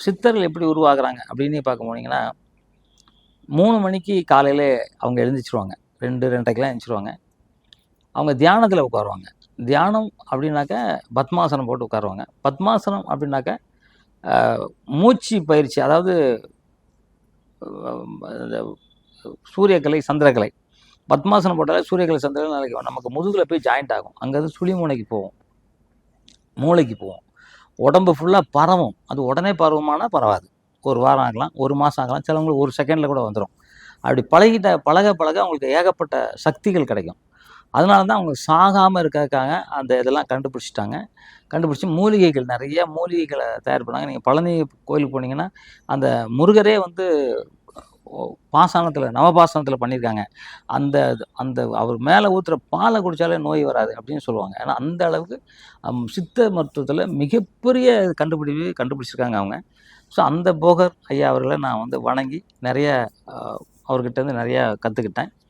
சித்தர்கள் எப்படி உருவாகுறாங்க அப்படின்னு பார்க்க போனீங்கன்னா 3 மணிக்கு காலையில் அவங்க எழுந்திரிச்சிருவாங்க. 2 2:30க்கெலாம் எழுந்திரிச்சிருவாங்க. அவங்க தியானத்தில் உட்காருவாங்க. தியானம் அப்படின்னாக்க பத்மாசனம் போட்டு உட்காருவாங்க. பத்மாசனம் அப்படின்னாக்க மூச்சு பயிற்சி, அதாவது சூரியக்கலை சந்திரக்கலை. பத்மாசனம் போட்டாலே சூரியக்கலை சந்திரக்கலை நாளைக்கு நமக்கு முதுகில் போய் ஜாயிண்ட் ஆகும். அங்கேருந்து சுழிமுனைக்கு போவோம், மூளைக்கு போவோம், உடம்பு ஃபுல்லாக பரவும். அது உடனே பரவுமானால் பரவாது, ஒரு வாரம் ஆகலாம், ஒரு மாதம் ஆகலாம், சிலவங்களுக்கு ஒரு செகண்டில் கூட வந்துடும். அப்படி பழக அவங்களுக்கு ஏகப்பட்ட சக்திகள் கிடைக்கும். அதனால தான் அவங்க சாகாமல் இருக்கிறதுக்காக அந்த இதெல்லாம் கண்டுபிடிச்சி மூலிகைகள், நிறைய மூலிகைகளை தயார் பண்ணாங்க. நீங்கள் பழனி கோயிலுக்கு போனீங்கன்னா அந்த முருகரே வந்து நவபாசனத்தில் பண்ணியிருக்காங்க. அந்த அந்த அவர் மேலே ஊற்றுற பாலை குடித்தாலே நோய் வராது அப்படின்னு சொல்லுவாங்க. ஏன்னா அந்த அளவுக்கு சித்த மருத்துவத்தில் மிகப்பெரிய கண்டுபிடிச்சிருக்காங்க அவங்க. ஸோ அந்த போகர் ஐயா அவர்களை நான் வந்து வணங்கி நிறைய அவர்கிட்ட இருந்து நிறையா கற்றுக்கிட்டேன்.